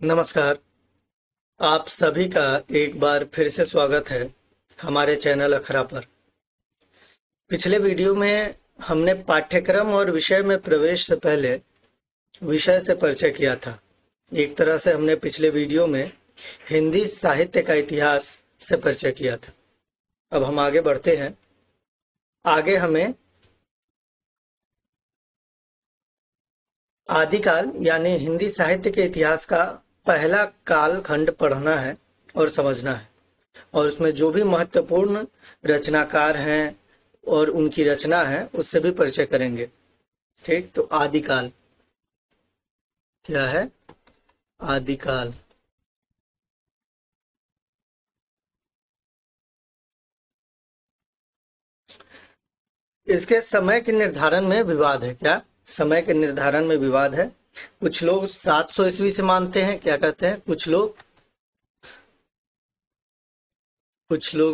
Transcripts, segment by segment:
नमस्कार। आप सभी का एक बार फिर से स्वागत है हमारे चैनल अखरा पर। पिछले वीडियो में हमने पाठ्यक्रम और विषय में प्रवेश से पहले विषय से परिचय किया था। एक तरह से हमने पिछले वीडियो में हिंदी साहित्य का इतिहास से परिचय किया था। अब हम आगे बढ़ते हैं। आगे हमें आदिकाल यानी हिंदी साहित्य के इतिहास का पहला कालखंड पढ़ना है और समझना है, और उसमें जो भी महत्वपूर्ण रचनाकार हैं और उनकी रचना है उससे भी परिचय करेंगे। ठीक, तो आदिकाल क्या है? आदिकाल इसके समय के निर्धारण में विवाद है। क्या समय के निर्धारण में विवाद है? कुछ लोग 700 ईस्वी से मानते हैं, क्या कहते हैं कुछ लोग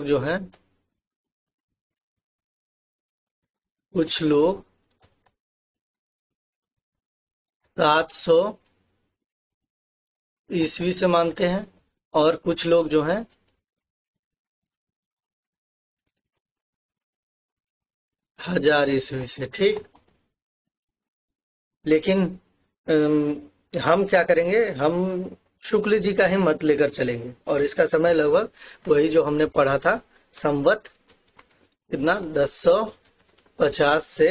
जो हैं, कुछ लोग 700 ईस्वी से मानते हैं और कुछ लोग जो हैं 1000 ईस्वी से। ठीक, लेकिन हम क्या करेंगे, हम शुक्ल जी का ही मत लेकर चलेंगे और इसका समय लगभग वही जो हमने पढ़ा था, संवत कितना 1050 से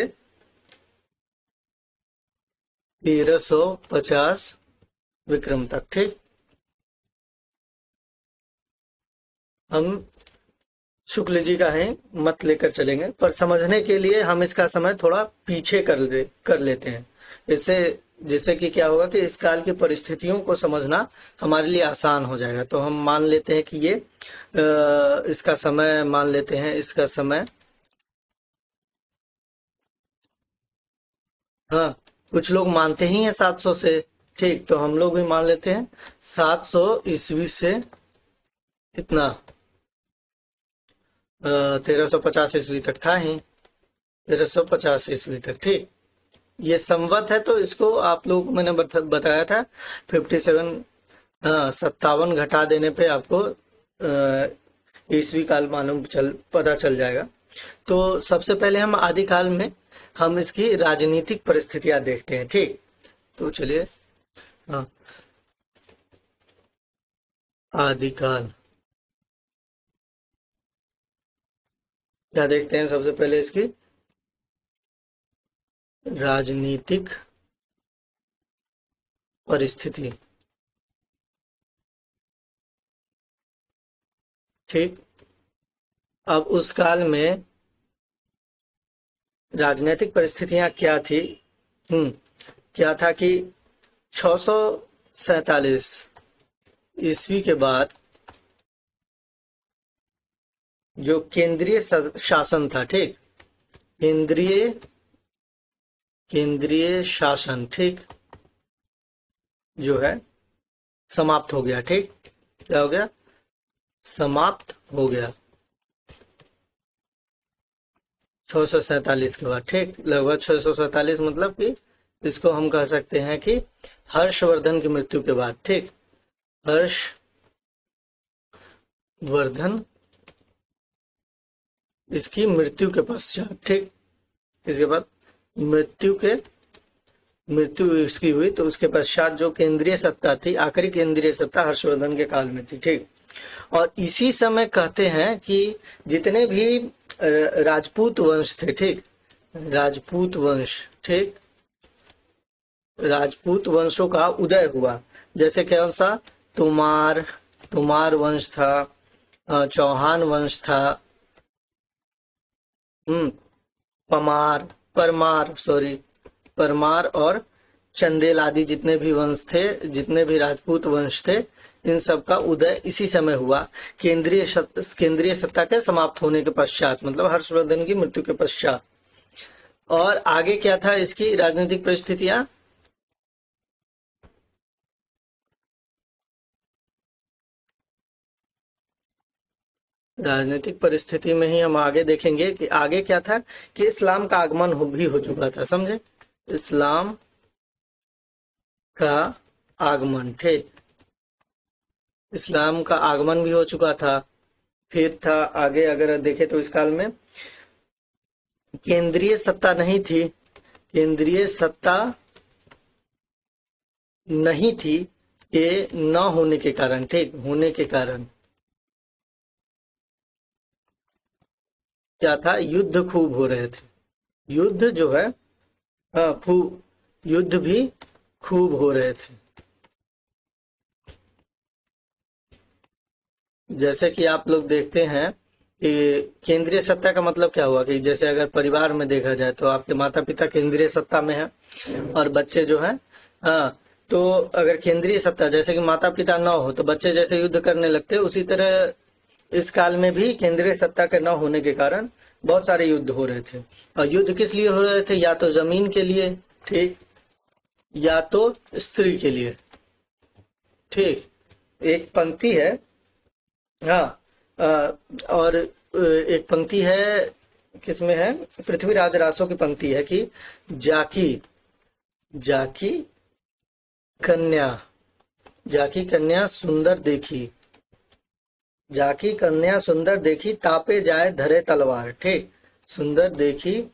1350 विक्रम तक। ठीक, हम शुक्ल जी का ही मत लेकर चलेंगे, पर समझने के लिए हम इसका समय थोड़ा पीछे कर लेते हैं। इससे जिससे कि क्या होगा कि इस काल की परिस्थितियों को समझना हमारे लिए आसान हो जाएगा। तो हम मान लेते हैं कि ये इसका समय मान लेते हैं, इसका समय, हाँ, कुछ लोग मानते ही हैं 700 से। ठीक, तो हम लोग भी मान लेते हैं 700 ईस्वी से कितना 1350 ईस्वी तक था ही, 1350 ईस्वी तक। ठीक, ये संवत है तो इसको आप लोग को मैंने बताया था 57, हाँ, 57 घटा देने पे आपको ईस्वी काल पता चल जाएगा। तो सबसे पहले हम आदिकाल में हम इसकी राजनीतिक परिस्थितियां देखते हैं। ठीक, तो चलिए, हाँ, आदिकाल क्या देखते हैं सबसे पहले, इसकी राजनीतिक परिस्थिति। ठीक, अब उस काल में राजनीतिक परिस्थितियां क्या थी? क्या था कि 647 ईस्वी के बाद जो केंद्रीय शासन था, ठीक, केंद्रीय केंद्रीय शासन, ठीक, जो है समाप्त हो गया। ठीक, क्या हो गया? समाप्त हो गया 647 के बाद। ठीक, लगभग 647 मतलब कि इसको हम कह सकते हैं कि हर्षवर्धन की मृत्यु के बाद। ठीक, हर्षवर्धन इसकी मृत्यु के पश्चात। ठीक, इसके बाद मृत्यु इसकी हुई तो उसके पश्चात जो केंद्रीय सत्ता थी, आखिरी केंद्रीय सत्ता हर्षवर्धन के काल में थी। ठीक, और इसी समय कहते हैं कि जितने भी राजपूत वंश थे, ठीक, राजपूत वंश, ठीक, राजपूत वंशों का उदय हुआ। जैसे कौन सा? तुमार तुमार वंश था, चौहान वंश था, हम्म पमार परमार सॉरी परमार और चंदेल आदि जितने भी वंश थे, जितने भी राजपूत वंश थे, इन सब का उदय इसी समय हुआ, केंद्रीय सत्ता के समाप्त होने के पश्चात, मतलब हर्षवर्धन की मृत्यु के पश्चात। और आगे क्या था इसकी राजनीतिक परिस्थितियां? राजनीतिक परिस्थिति में ही हम आगे देखेंगे कि आगे क्या था कि इस्लाम का आगमन भी हो चुका था। समझे? इस्लाम का आगमन। ठीक, इस्लाम का आगमन भी हो चुका था। फिर था आगे, अगर देखें तो इस काल में केंद्रीय सत्ता नहीं थी, केंद्रीय सत्ता नहीं थी, ये न होने के कारण, ठीक, होने के कारण क्या था, युद्ध खूब हो रहे थे। युद्ध जो है, हाँ, खूब, युद्ध भी खूब हो रहे थे। जैसे कि आप लोग देखते हैं कि केंद्रीय सत्ता का मतलब क्या हुआ कि जैसे अगर परिवार में देखा जाए तो आपके माता पिता केंद्रीय सत्ता में है और बच्चे जो हैं, हाँ, तो अगर केंद्रीय सत्ता जैसे कि माता पिता ना हो तो बच्चे जैसे युद्ध करने लगते हैं, उसी तरह इस काल में भी केंद्रीय सत्ता के न होने के कारण बहुत सारे युद्ध हो रहे थे। और युद्ध किस लिए हो रहे थे, या तो जमीन के लिए, ठीक, या तो स्त्री के लिए, ठीक। एक पंक्ति है, हाँ, और एक पंक्ति है, किसमें है, पृथ्वीराज रासो की पंक्ति है कि जाकी, जाकी कन्या, जाकी कन्या सुंदर देखी, जाकी कन्या सुंदर देखी तापे जाए धरे तलवार, ठीक, सुंदर देखी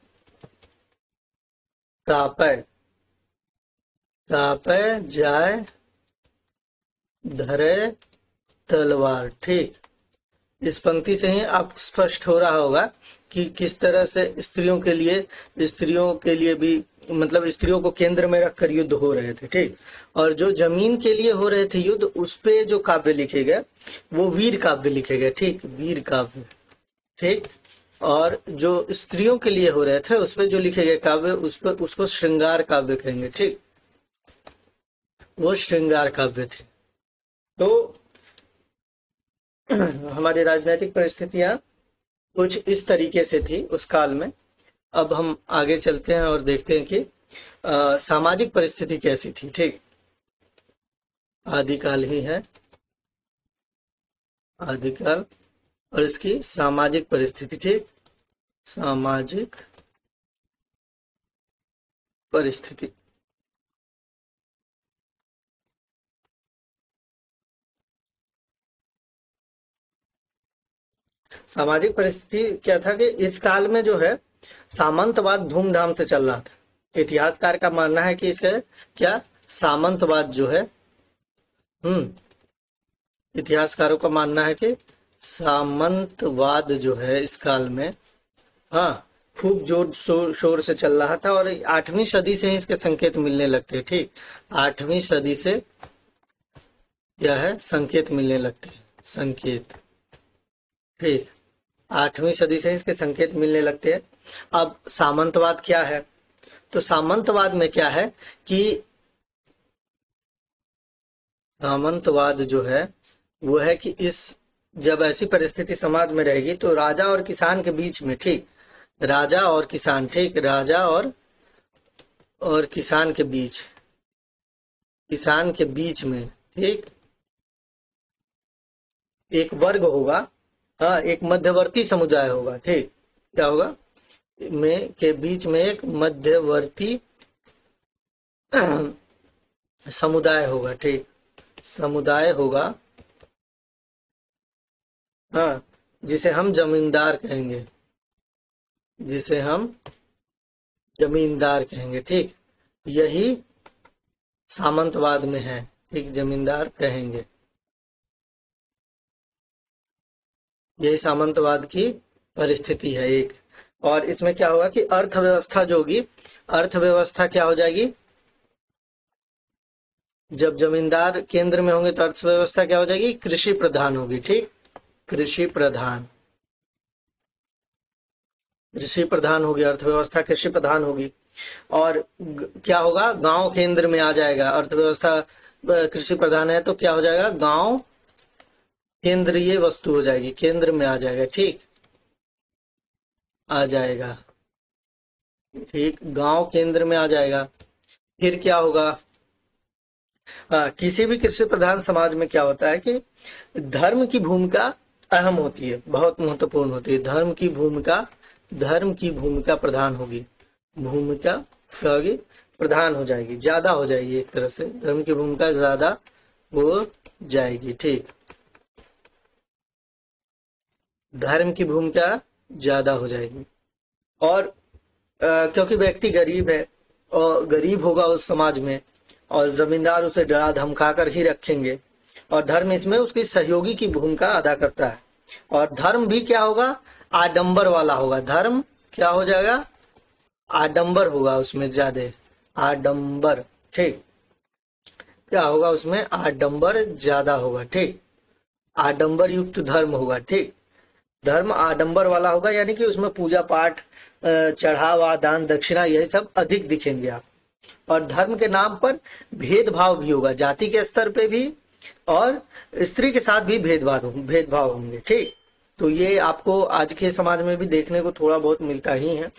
तापे, तापे जाए धरे तलवार, ठीक। इस पंक्ति से ही आप स्पष्ट हो रहा होगा कि किस तरह से स्त्रियों के लिए भी, मतलब स्त्रियों को केंद्र में रखकर युद्ध हो रहे थे, ठीक। और जो जमीन के लिए हो रहे थे युद्ध, उस पे जो काव्य लिखे गए वो वीर काव्य लिखे गए, ठीक, वीर काव्य, ठीक। और जो स्त्रियों के लिए हो रहे थे उस पे जो लिखे गए काव्य, उस पर उसको श्रृंगार काव्य कहेंगे, ठीक, वो श्रृंगार काव्य थे। तो हमारी राजनीतिक परिस्थितियां कुछ इस तरीके से थी उस काल में। अब हम आगे चलते हैं और देखते हैं कि सामाजिक परिस्थिति कैसी थी, ठीक। आदिकाल ही है, आदिकाल, और इसकी सामाजिक परिस्थिति, ठीक, सामाजिक परिस्थिति। सामाजिक परिस्थिति क्या था कि इस काल में जो है सामंतवाद धूमधाम से चल रहा था। इतिहासकार का मानना है कि इसके क्या, सामंतवाद जो है, इतिहासकारों का मानना है कि सामंतवाद जो है इस काल में, हाँ, खूब जोर शोर से चल रहा था। और 8वीं सदी से ही इसके संकेत मिलने लगते हैं, ठीक, 8वीं सदी से क्या है, संकेत मिलने लगते हैं, संकेत, ठीक, 8वीं सदी से इसके संकेत मिलने लगते हैं। अब सामंतवाद क्या है, तो सामंतवाद में क्या है कि सामंतवाद जो है वो है कि इस, जब ऐसी परिस्थिति समाज में रहेगी तो राजा और किसान के बीच में, ठीक, राजा और किसान, ठीक, राजा और किसान के बीच, किसान के बीच में, ठीक, एक वर्ग होगा, हाँ, एक मध्यवर्ती समुदाय होगा, ठीक, क्या होगा, में के बीच में एक मध्यवर्ती समुदाय होगा, ठीक, समुदाय होगा, हाँ, जिसे हम जमींदार कहेंगे, जिसे हम जमींदार कहेंगे, ठीक, यही सामंतवाद में है, ठीक, जमींदार कहेंगे, यही सामंतवाद की परिस्थिति है एक। और इसमें क्या होगा कि अर्थव्यवस्था जो होगी, अर्थव्यवस्था क्या हो जाएगी, जब जमींदार केंद्र में होंगे तो अर्थव्यवस्था क्या हो जाएगी, कृषि प्रधान होगी, ठीक, कृषि प्रधान, कृषि प्रधान होगी अर्थव्यवस्था, कृषि प्रधान होगी। और क्या होगा, गांव केंद्र में आ जाएगा अर्थव्यवस्था, कृषि प्रधान है तो क्या हो जाएगा, गांव केंद्रीय वस्तु हो जाएगी, केंद्र में आ जाएगा, ठीक, आ जाएगा, ठीक, गांव केंद्र में आ जाएगा। फिर क्या होगा, किसी भी कृषि प्रधान समाज में क्या होता है कि धर्म की भूमिका अहम होती है, बहुत महत्वपूर्ण होती है, धर्म की भूमिका प्रधान होगी, भूमिका क्या होगी, प्रधान हो जाएगी, ज्यादा हो जाएगी, एक तरह से धर्म की भूमिका ज्यादा हो जाएगी, ठीक। धर्म की भूमिका ज्यादा हो जाएगी। और क्योंकि व्यक्ति गरीब है और गरीब होगा उस समाज में, और जमींदार उसे डरा धमका कर ही रखेंगे, और धर्म इसमें उसकी सहयोगी की भूमिका अदा करता है। और धर्म भी क्या होगा, आडंबर वाला होगा। धर्म क्या हो जाएगा, आडंबर होगा उसमें ज्यादा, आडंबर। ठीक, क्या होगा उसमें, आडंबर ज्यादा होगा। ठीक, आडंबर युक्त धर्म होगा। ठीक, धर्म आडंबर वाला होगा, यानी कि उसमें पूजा पाठ, चढ़ावा, दान दक्षिणा, यही सब अधिक दिखेंगे आप। और धर्म के नाम पर भेदभाव भी होगा, जाति के स्तर पे भी, और स्त्री के साथ भी भेदभाव होंगे। ठीक, तो ये आपको आज के समाज में भी देखने को थोड़ा बहुत मिलता ही है।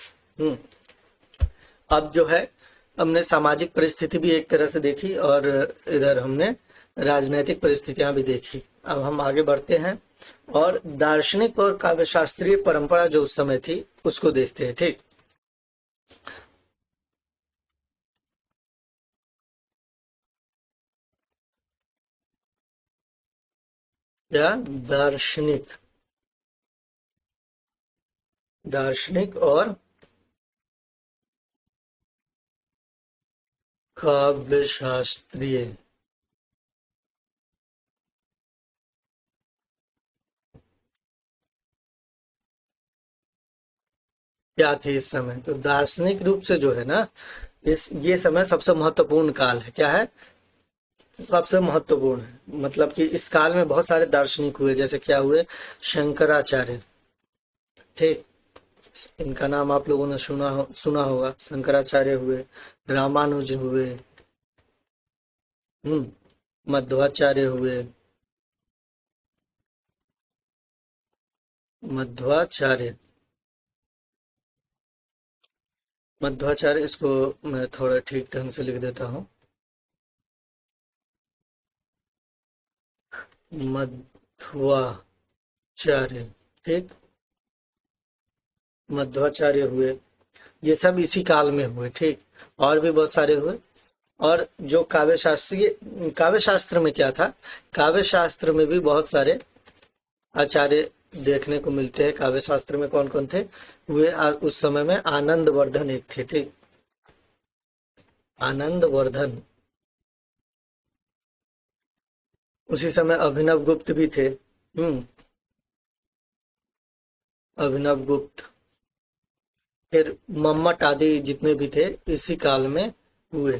अब जो है, हमने सामाजिक परिस्थिति भी एक तरह से देखी, और इधर हमने राजनीतिक परिस्थितियां भी देखी। अब हम आगे बढ़ते हैं और दार्शनिक और काव्यशास्त्रीय परंपरा जो उस समय थी उसको देखते हैं। ठीक, या दार्शनिक, दार्शनिक और काव्यशास्त्रीय। क्या थी इस समय, तो दार्शनिक रूप से जो है ना, इस ये समय सबसे महत्वपूर्ण काल है। क्या है, सबसे महत्वपूर्ण है। मतलब कि इस काल में बहुत सारे दार्शनिक हुए, जैसे क्या हुए, शंकराचार्य। ठीक, इनका नाम आप लोगों ने सुना होगा। शंकराचार्य हुए, रामानुज हुए, मध्वाचार्य हुए, मध्वाचार्य, मध्वाचार्य। इसको मैं थोड़ा ठीक ढंग से लिख देता हूँ, मध्वाचार्य। ठीक, मध्वाचार्य हुए, ये सब इसी काल में हुए। ठीक, और भी बहुत सारे हुए। और जो काव्य शास्त्र में क्या था, काव्य शास्त्र में भी बहुत सारे आचार्य देखने को मिलते हैं। काव्य शास्त्र में कौन कौन थे हुए, उस समय में आनंद वर्धन एक थे। ठीक, आनंद वर्धन। उसी समय अभिनव गुप्त भी थे। अभिनव गुप्त, फिर मम्मट आदि जितने भी थे इसी काल में हुए।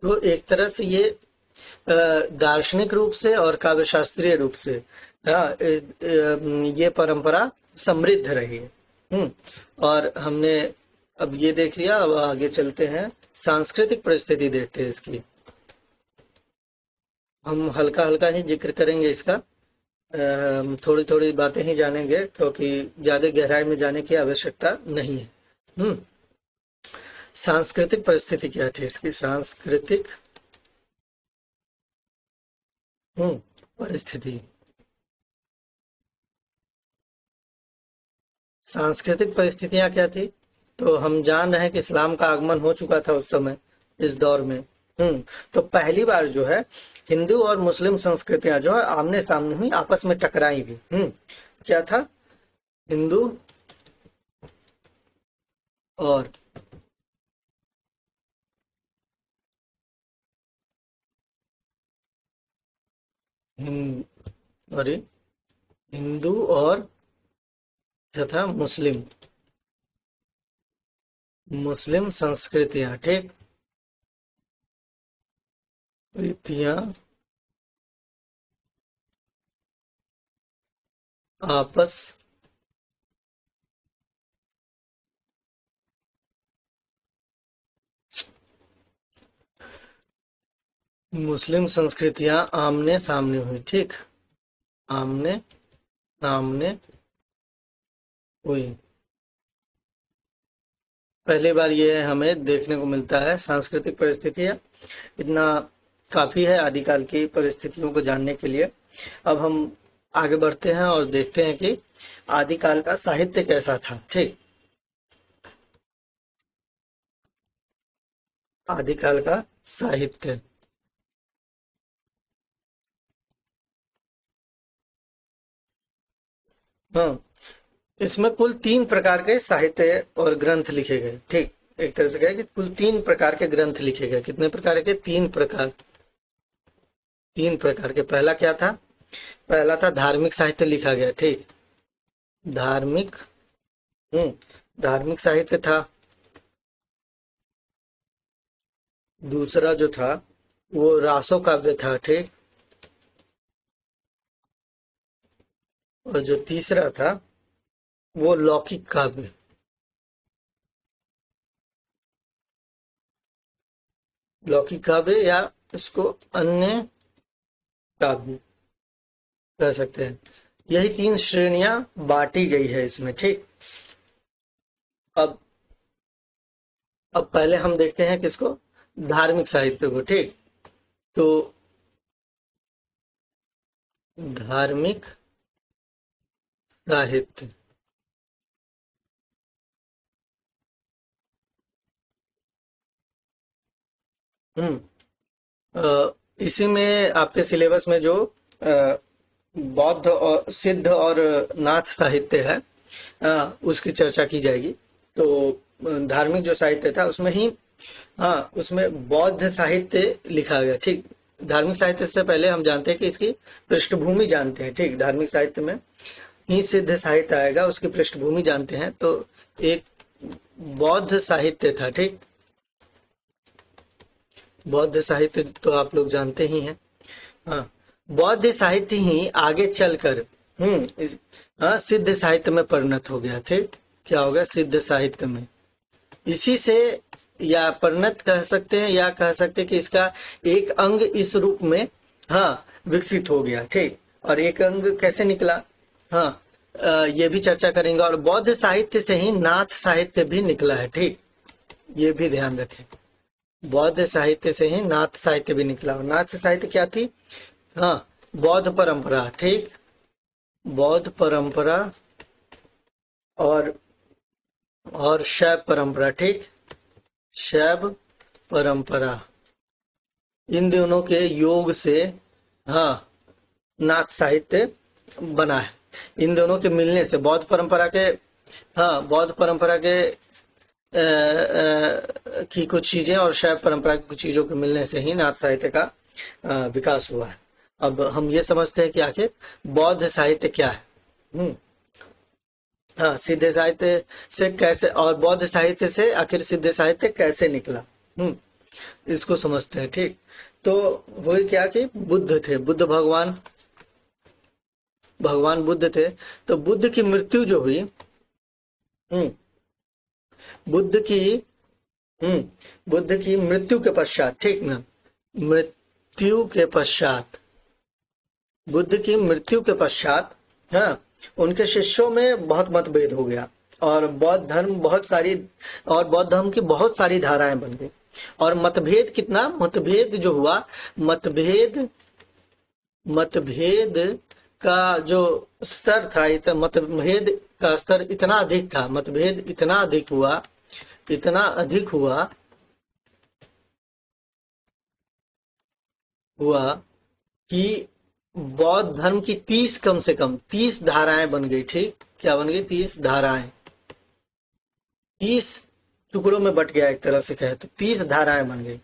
तो एक तरह से ये दार्शनिक रूप से और काव्य शास्त्रीय रूप से, ये परंपरा समृद्ध रही है। और हमने अब ये देख लिया, अब आगे चलते हैं, सांस्कृतिक परिस्थिति देखते हैं इसकी। हम हल्का हल्का ही जिक्र करेंगे इसका, थोड़ी थोड़ी बातें ही जानेंगे, क्योंकि ज्यादा गहराई में जाने की आवश्यकता नहीं है। हम्म सांस्कृतिक परिस्थिति क्या थी इसकी, सांस्कृतिक परिस्थिति। सांस्कृतिक परिस्थितियां क्या थी, तो हम जान रहे हैं कि इस्लाम का आगमन हो चुका था उस समय, इस दौर में। तो पहली बार जो है, हिंदू और मुस्लिम संस्कृतियां जो है आमने सामने हुई, आपस में टकराई भी। क्या था, हिंदू और सॉरी, हिंदू और तथा मुस्लिम, मुस्लिम संस्कृतियां। ठीक, रीतियां आपस मुस्लिम संस्कृतियां आमने सामने हुई। ठीक, आमने सामने हुई, पहली बार ये हमें देखने को मिलता है। सांस्कृतिक परिस्थितियां इतना काफी है आदिकाल की परिस्थितियों को जानने के लिए। अब हम आगे बढ़ते हैं और देखते हैं कि आदिकाल का साहित्य कैसा था। ठीक, आदिकाल का साहित्य। हाँ, इसमें कुल 3 प्रकार के साहित्य और ग्रंथ लिखे गए। ठीक, एक तरह से कहे कि कुल 3 प्रकार के ग्रंथ लिखे गए। कितने प्रकार के? 3 प्रकार। 3 प्रकार के। पहला क्या था? पहला था धार्मिक साहित्य लिखा गया। ठीक, धार्मिक धार्मिक साहित्य था। दूसरा जो था वो रासो काव्य था। ठीक, और जो तीसरा था वो लौकिक काव्य। लौकिक काव्य या इसको अन्य काव्य कह सकते हैं। यही 3 श्रेणियां बांटी गई है इसमें। ठीक, अब अब पहले हम देखते हैं किसको? धार्मिक साहित्य को। ठीक, तो धार्मिक साहित्य हम्म इसी में आपके सिलेबस में जो बौद्ध और सिद्ध और नाथ साहित्य है, उसकी चर्चा की जाएगी। तो धार्मिक जो साहित्य था उसमें ही, हाँ, उसमें बौद्ध साहित्य लिखा गया। ठीक, धार्मिक साहित्य से पहले हम जानते हैं कि इसकी पृष्ठभूमि जानते हैं। ठीक, धार्मिक साहित्य में ही सिद्ध साहित्य आएगा, उसकी पृष्ठभूमि जानते हैं। तो एक बौद्ध साहित्य था। ठीक, बौद्ध साहित्य तो आप लोग जानते ही हैं। हाँ, बौद्ध साहित्य ही आगे चलकर सिद्ध साहित्य में परिणत हो गया। ठीक, क्या हो गया? सिद्ध साहित्य में। इसी से या परिणत कह सकते हैं, या कह सकते हैं कि इसका एक अंग इस रूप में विकसित हो गया। ठीक, और एक अंग कैसे निकला, ये भी चर्चा करेंगे। और बौद्ध साहित्य से ही नाथ साहित्य भी निकला है। ठीक, ये भी ध्यान रखें, बौद्ध साहित्य से ही नाथ साहित्य भी निकला। और नाथ साहित्य क्या थी? बौद्ध परंपरा। ठीक, बौद्ध परंपरा और शैव परंपरा। ठीक, शैव परंपरा, इन दोनों के योग से नाथ साहित्य बना है। इन दोनों के मिलने से बौद्ध परंपरा के बौद्ध परंपरा के की कुछ चीजें और शैव परंपरा की कुछ चीजों के मिलने से ही नाथ साहित्य का विकास हुआ है। अब हम ये समझते हैं कि आखिर बौद्ध साहित्य क्या है। सिद्ध साहित्य से कैसे, और बौद्ध साहित्य से आखिर सिद्ध साहित्य कैसे निकला, इसको समझते हैं। ठीक, तो वही क्या कि बुद्ध थे, बुद्ध भगवान बुद्ध थे। तो बुद्ध की मृत्यु जो हुई, बुद्ध की बुद्ध की मृत्यु के पश्चात, ठीक ना, मृत्यु के पश्चात, बुद्ध की मृत्यु के पश्चात उनके शिष्यों में बहुत मतभेद हो गया। और बौद्ध धर्म की बहुत सारी धाराएं बन गई। और मतभेद कितना, मतभेद जो हुआ, मतभेद का जो स्तर था, मतभेद का स्तर इतना अधिक था, मतभेद इतना अधिक हुआ कि बौद्ध धर्म की 30, कम से कम 30 धाराएं बन गई। ठीक, क्या बन गई? 30 धाराएं, 30 टुकड़ों में बट गया, एक तरह से कहे तो 30 धाराएं बन गई।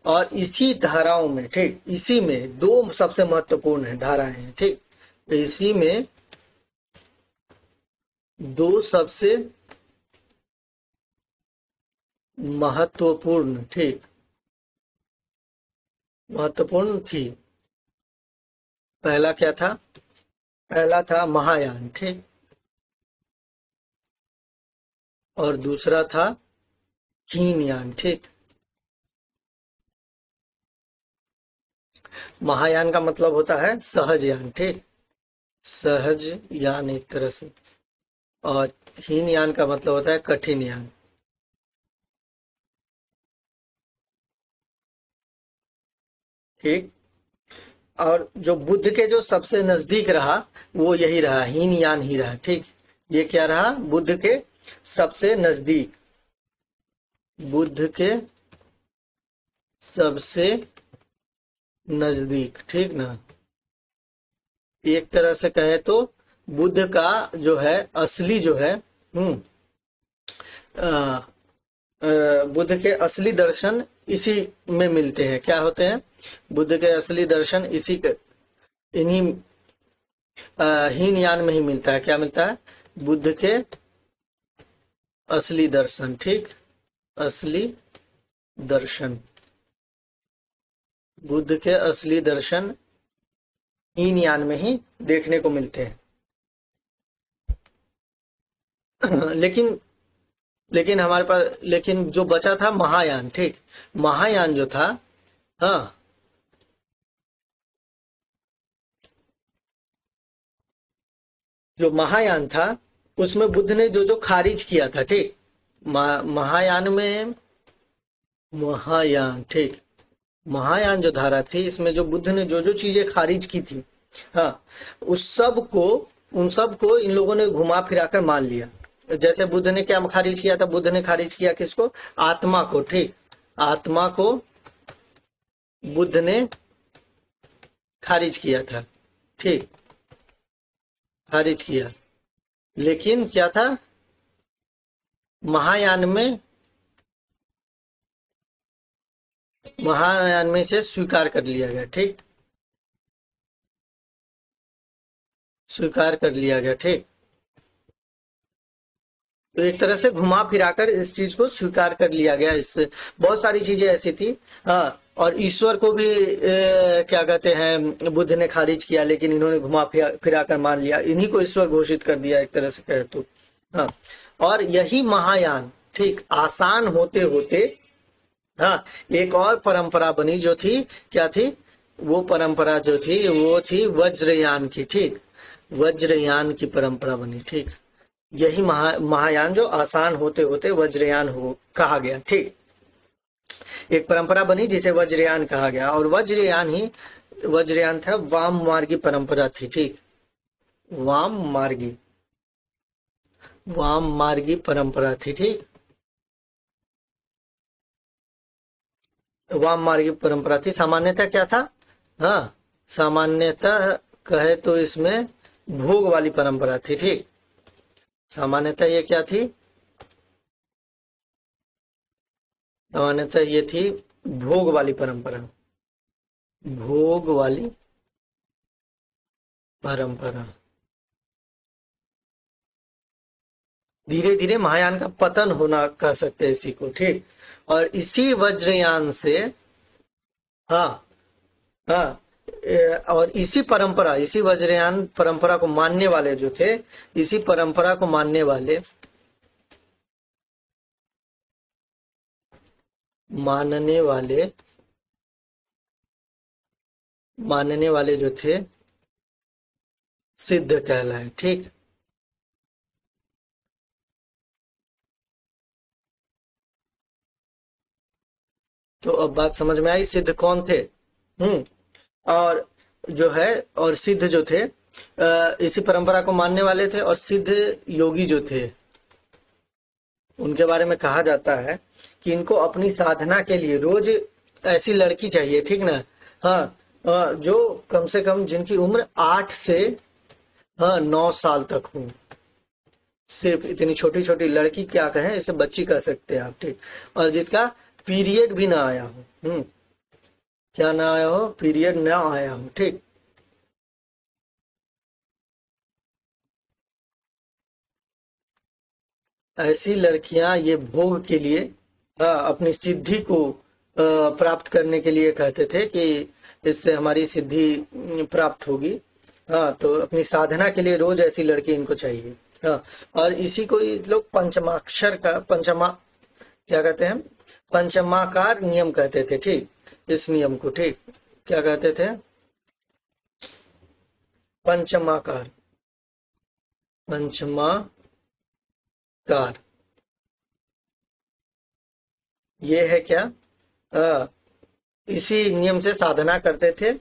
और इसी धाराओं में, ठीक, इसी में 2 सबसे महत्वपूर्ण है धाराएं हैं। ठीक, तो इसी में 2 सबसे महत्वपूर्ण, ठीक, महत्वपूर्ण थी। पहला क्या था? पहला था महायान। ठीक, और दूसरा था हीनयान। ठीक, महायान का मतलब होता है सहज यान। ठीक, सहज यान एक तरह से। और हीनयान का मतलब होता है कठिन यान। ठीक, और जो बुद्ध के जो सबसे नजदीक रहा वो यही रहा, हीनयान ही रहा। ठीक, ये क्या रहा? बुद्ध के सबसे नजदीक, बुद्ध के सबसे नजदीक। ठीक ना, एक तरह से कहे तो बुद्ध का जो है असली जो है अ, बुद्ध के असली दर्शन इसी में मिलते हैं। क्या होते हैं? बुद्ध के असली दर्शन इन्हीं हीनयान में ही मिलता है। क्या मिलता है? बुद्ध के असली दर्शन, ठीक, असली दर्शन, बुद्ध के असली दर्शन हीनयान में ही देखने को मिलते हैं। लेकिन लेकिन हमारे पास, लेकिन जो बचा था महायान, ठीक, महायान जो था, हाँ, जो महायान था उसमें बुद्ध ने जो जो खारिज किया था, ठीक, महायान में, महायान, ठीक, महायान जो धारा थी इसमें जो बुद्ध ने जो जो चीजें खारिज की थी, हाँ, उस सब को, उन सब को इन लोगों ने घुमा फिरा कर मान लिया। जैसे बुद्ध ने क्या खारिज किया था? बुद्ध ने खारिज किया किसको? आत्मा को, ठीक, आत्मा को बुद्ध ने खारिज किया था, ठीक, खारिज किया। लेकिन क्या था? महायान में, महायान में से स्वीकार कर लिया गया, ठीक, स्वीकार कर लिया गया, ठीक। तो एक तरह से घुमा फिराकर इस चीज को स्वीकार कर लिया गया। इससे बहुत सारी चीजें ऐसी थी, हाँ, और ईश्वर को भी क्या कहते हैं, बुद्ध ने खारिज किया, लेकिन इन्होंने घुमा फिराकर मान लिया, इन्हीं को ईश्वर घोषित कर दिया एक तरह से कहे तो, हाँ। और यही महायान, ठीक, आसान होते होते, हाँ, एक और परंपरा बनी जो थी, क्या थी? वो परंपरा जो थी वो थी वज्रयान की, ठीक, वज्रयान की परंपरा बनी, ठीक। यही महायान जो आसान होते होते वज्रयान हो कहा गया, ठीक। एक परंपरा बनी जिसे वज्रयान कहा गया, और वज्रयान था, वाम मार्गी परंपरा थी, ठीक, वाम मार्गी, वाम मार्गी परंपरा थी, ठीक, वाम मार्गी परंपरा थी। सामान्यतः क्या था? हाँ, सामान्यतः कहे तो इसमें भोग वाली परंपरा थी, ठीक, सामान्यतः ये क्या थी? सामान्यतः ये थी भोग वाली परंपरा, भोग वाली परंपरा। धीरे धीरे महायान का पतन होना कह सकते हैं इसी को, ठीक। और इसी वज्रयान से, हाँ, हाँ, और इसी परंपरा, इसी वज्रयान परंपरा को मानने वाले जो थे, इसी परंपरा को मानने वाले मानने वाले जो थे सिद्ध कहलाए, ठीक। तो अब बात समझ में आई, सिद्ध कौन थे? और जो है, और सिद्ध जो थे, इसी परंपरा को मानने वाले थे, और सिद्ध योगी जो थे उनके बारे में कहा जाता है कि इनको अपनी साधना के लिए रोज ऐसी लड़की चाहिए, ठीक ना, हाँ, जो कम से कम जिनकी उम्र 8 से, हाँ, 9 साल तक हो। सिर्फ इतनी छोटी छोटी लड़की, क्या कहें इसे, बच्ची कह सकते हैं आप, ठीक, और जिसका पीरियड भी ना आया हो, क्या ना आया हो? पीरियड ना आया हो, ठीक। ऐसी लड़कियां ये भोग के लिए, अपनी सिद्धि को प्राप्त करने के लिए कहते थे कि इससे हमारी सिद्धि प्राप्त होगी। हाँ, तो अपनी साधना के लिए रोज ऐसी लड़की इनको चाहिए। हाँ, और इसी को ये लोग पंचमाक्षर का, पंचमा, क्या कहते हैं, पंचमाकार नियम कहते थे, ठीक, इस नियम को, ठीक, क्या कहते थे? पंचमाकार, पंचमाकार, ये है क्या? अ, इसी नियम से साधना करते थे।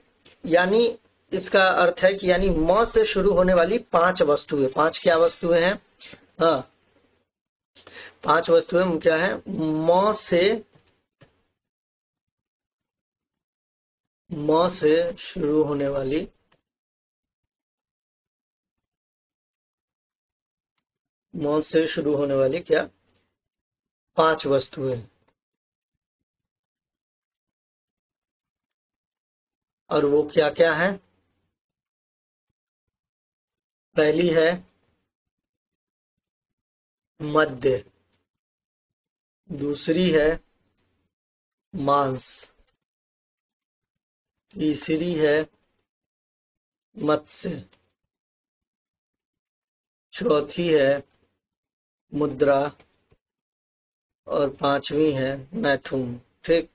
यानी इसका अर्थ है कि यानी म से शुरू होने वाली 5 वस्तुएं, 5 क्या वस्तुएं हैं? हाँ, 5 वस्तुएं क्या है? म से शुरू होने वाली मौत से शुरू होने वाली क्या 5 वस्तुएं, और वो क्या क्या है? पहली है मद्य, दूसरी है मांस, तीसरी है मत्स्य, चौथी है मुद्रा, और पांचवी है मैथुन। ठीक।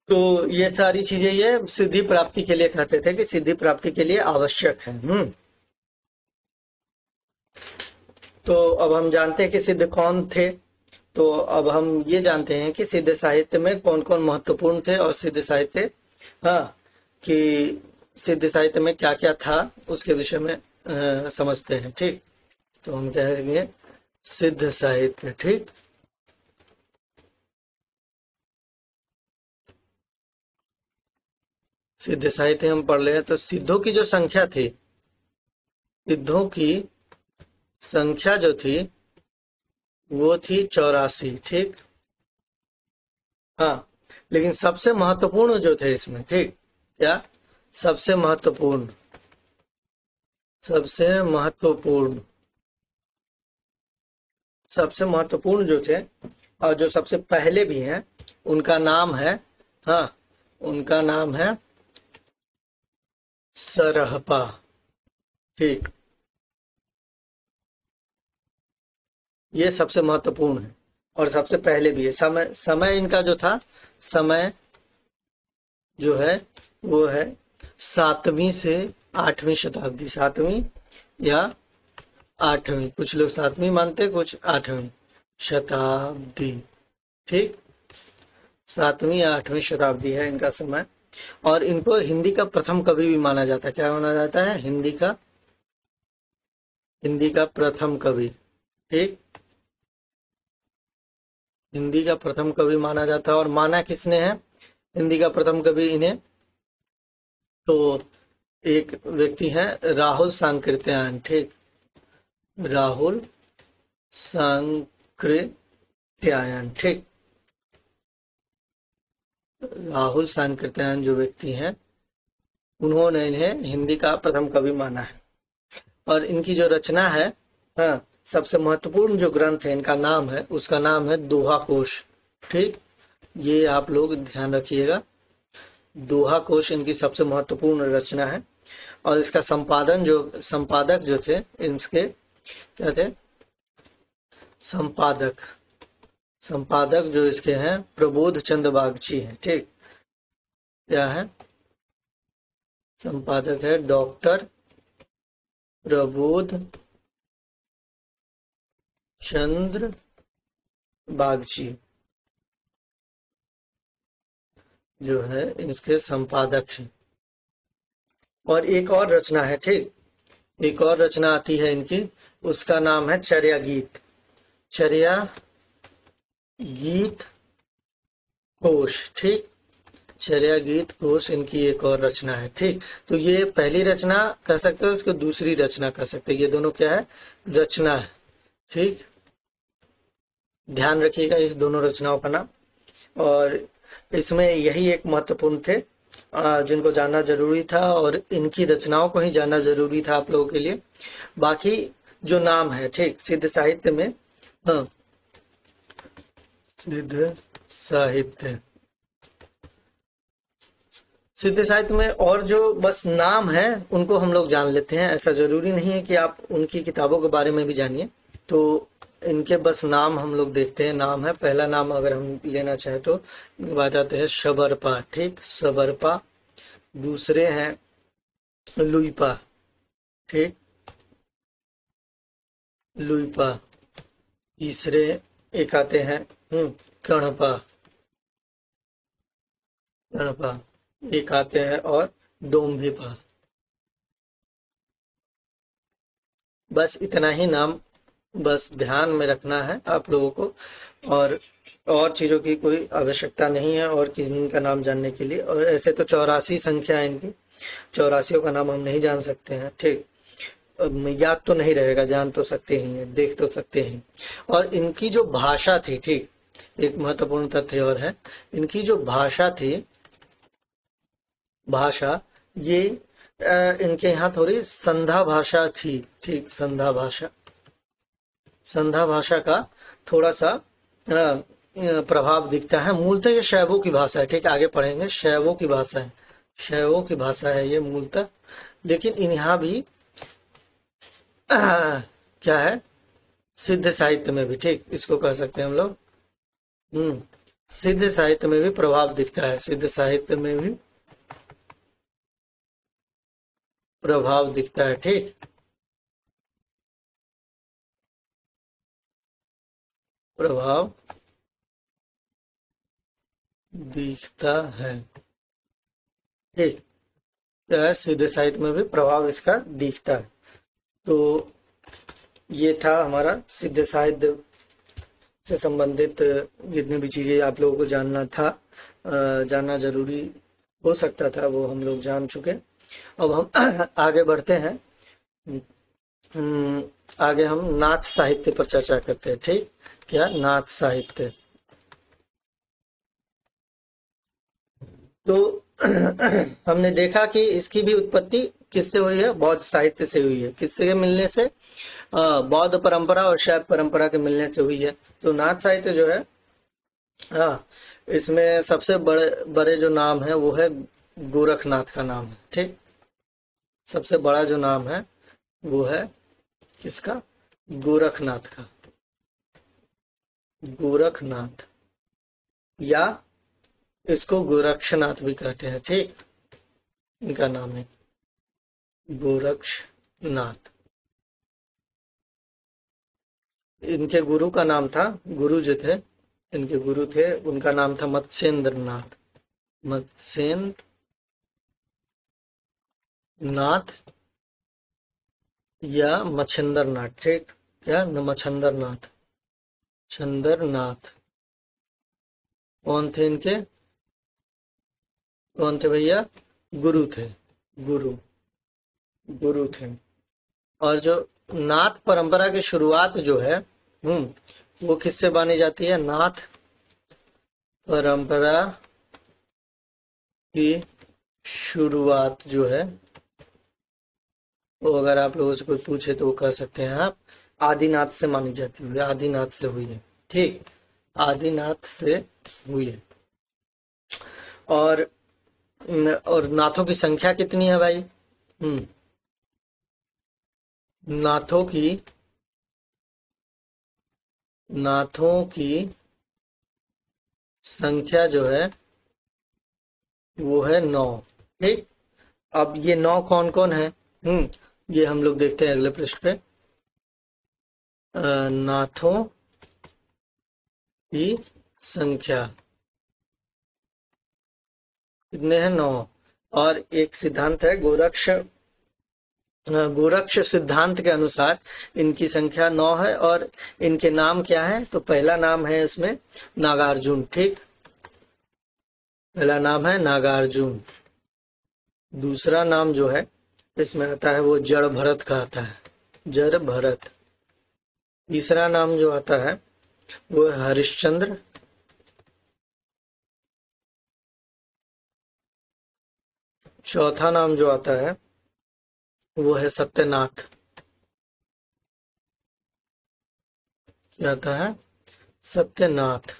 तो ये सारी चीजें ये सिद्धि प्राप्ति के लिए कहते थे कि सिद्धि प्राप्ति के लिए आवश्यक है। तो अब हम जानते हैं कि सिद्ध कौन थे। तो अब हम ये जानते हैं कि सिद्ध साहित्य में कौन कौन महत्वपूर्ण थे, और सिद्ध साहित्य, हाँ, कि सिद्ध साहित्य में क्या क्या था उसके विषय में समझते हैं। ठीक। तो हम कहेंगे सिद्ध साहित्य। ठीक। सिद्ध साहित्य हम पढ़ ले तो सिद्धों की जो संख्या थी, सिद्धों की संख्या जो थी वो थी 84। ठीक। हाँ, लेकिन सबसे महत्वपूर्ण जो थे इसमें, ठीक, क्या सबसे महत्वपूर्ण, सबसे महत्वपूर्ण, सबसे महत्वपूर्ण जो थे और जो सबसे पहले भी हैं उनका नाम है, हाँ, उनका नाम है सरहपा। ठीक। ये सबसे महत्वपूर्ण है और सबसे पहले भी है। समय समय इनका जो था, समय जो है वो है 7वीं से 8वीं शताब्दी, 7वीं या 8वीं, कुछ लोग 7वीं मानते, कुछ 8वीं शताब्दी। ठीक। 7वीं या 8वीं शताब्दी है इनका समय। और इनको हिंदी का प्रथम कवि भी माना जाता है। क्या माना जाता है? हिंदी का प्रथम कवि। ठीक। हिंदी का प्रथम कवि माना जाता है। और माना किसने है हिंदी का प्रथम कवि इन्हें? तो एक व्यक्ति है राहुल सांकृत्यायन। ठीक। राहुल सांकृत्यायन। ठीक। राहुल सांकृत्यायन जो व्यक्ति हैं उन्होंने इन्हें हिंदी का प्रथम कवि माना है। और इनकी जो रचना है, हाँ, सबसे महत्वपूर्ण जो ग्रंथ है इनका नाम है, उसका नाम है दोहा कोश। ठीक। ये आप लोग ध्यान रखिएगा, दोहा कोश इनकी सबसे महत्वपूर्ण रचना है। और इसका संपादक जो थे इनके क्या थे? संपादक जो इसके हैं प्रबोध चंद्र बागची हैं। ठीक। क्या है? संपादक है डॉक्टर प्रबोध चंद्र बागची, जो है इसके संपादक हैं। और एक और रचना है, ठीक, एक और रचना आती है इनकी, उसका नाम है चर्या गीत। चर्या गीत कोश। ठीक। चर्या गीत कोश इनकी एक और रचना है। ठीक। तो ये पहली रचना कह सकते हो, उसको दूसरी रचना कह सकते हैं। ये दोनों क्या है? रचना है। ठीक। ध्यान रखिएगा इस दोनों रचनाओं का नाम। और इसमें यही एक महत्वपूर्ण थे जिनको जानना जरूरी था, और इनकी रचनाओं को ही जानना जरूरी था आप लोगों के लिए। बाकी जो नाम है, ठीक, सिद्ध साहित्य में, हाँ, सिद्ध साहित्य, सिद्ध साहित्य में और जो बस नाम है उनको हम लोग जान लेते हैं। ऐसा जरूरी नहीं है कि आप उनकी किताबों के बारे में भी जानिए। तो इनके बस नाम हम लोग देखते हैं। नाम है, पहला नाम अगर हम लेना चाहे तो बात आते हैं शबरपा। ठीक। शबरपा। दूसरे हैं लुइपा। ठीक। लुइपा। तीसरे एक आते हैं कणपा। कणपा एक आते हैं, और डोम्भिपा। बस इतना ही नाम बस ध्यान में रखना है आप लोगों को, और चीजों की कोई आवश्यकता नहीं है और किसी का नाम जानने के लिए। और ऐसे तो 84 संख्या है इनकी, चौरासियों का नाम हम नहीं जान सकते हैं, ठीक। याद तो नहीं रहेगा, जान तो सकते ही हैं, देख तो सकते हैं। और इनकी जो भाषा थी, ठीक, एक महत्वपूर्ण तथ्य और है, इनकी जो भाषा थी, भाषा, ये इनके यहाँ थोड़ी संधा भाषा थी, ठीक, संधा भाषा, संधा भाषा का थोड़ा सा प्रभाव दिखता है। मूलतः ये शैवों की भाषा है, ठीक, आगे पढ़ेंगे, शैवों की भाषा है, शैवों की भाषा है ये मूलतः। लेकिन इन यहाँ भी क्या है, सिद्ध साहित्य में भी, ठीक, इसको कह सकते हैं हम लोग, सिद्ध साहित्य में भी प्रभाव दिखता है, सिद्ध साहित्य में भी प्रभाव दिखता है, ठीक, प्रभाव दिखता है, ठीक, क्या है, सिद्ध साहित्य में भी प्रभाव इसका दिखता है। तो ये था हमारा सिद्ध साहित्य से संबंधित जितनी भी चीजें आप लोगों को जानना था, जानना जरूरी हो सकता था, वो हम लोग जान चुके। अब हम आगे बढ़ते हैं। आगे हम नाथ साहित्य पर चर्चा करते हैं, ठीक, क्या, नाथ साहित्य। तो हमने देखा कि इसकी भी उत्पत्ति किससे हुई है, बौद्ध साहित्य से हुई है। किससे मिलने से, बौद्ध परंपरा और शैव परंपरा के मिलने से हुई है। तो नाथ साहित्य जो है, हाँ, इसमें सबसे बड़े बड़े जो नाम है वो है गोरखनाथ का नाम है, ठीक, सबसे बड़ा जो नाम है वो है किसका, गोरखनाथ का, गोरखनाथ, या इसको गोरक्षनाथ भी कहते हैं, ठीक, इनका नाम है गोरक्षनाथ। इनके गुरु का नाम था, गुरु जो थे, इनके गुरु थे, उनका नाम था मत्स्येंद्र नाथ, मत्स्येंद्र नाथ या मच्छिंद्र नाथ, ठीक, क्या, मच्छिंद्र नाथ, चंद्र नाथ। कौन थे इनके, कौन थे भैया, गुरु थे, गुरु, गुरु थे। और जो नाथ परंपरा की शुरुआत जो है, वो किससे मानी जाती है, नाथ परंपरा की शुरुआत जो है, वो अगर आप लोगों से कोई पूछे तो वो कह सकते हैं आप, आदिनाथ से मानी जाती है, आदिनाथ से हुई है, ठीक, आदिनाथ से हुई है। और नाथों की संख्या कितनी है भाई, नाथों की, नाथों की संख्या जो है वो है 9, ठीक। अब ये 9 कौन कौन है, ये हम लोग देखते हैं अगले पृष्ठ पे। नाथों की संख्या कितने हैं, 9। और एक सिद्धांत है गोरक्ष सिद्धांत के अनुसार इनकी संख्या 9 है। और इनके नाम क्या है, तो पहला नाम है इसमें नागार्जुन, ठीक, पहला नाम है नागार्जुन। दूसरा नाम जो है इसमें आता है वो जड़ भरत का आता है, जड़ भरत। तीसरा नाम जो आता है वो है हरिश्चंद्र। चौथा नाम जो आता है वो है सत्यनाथ, क्या आता है, सत्यनाथ।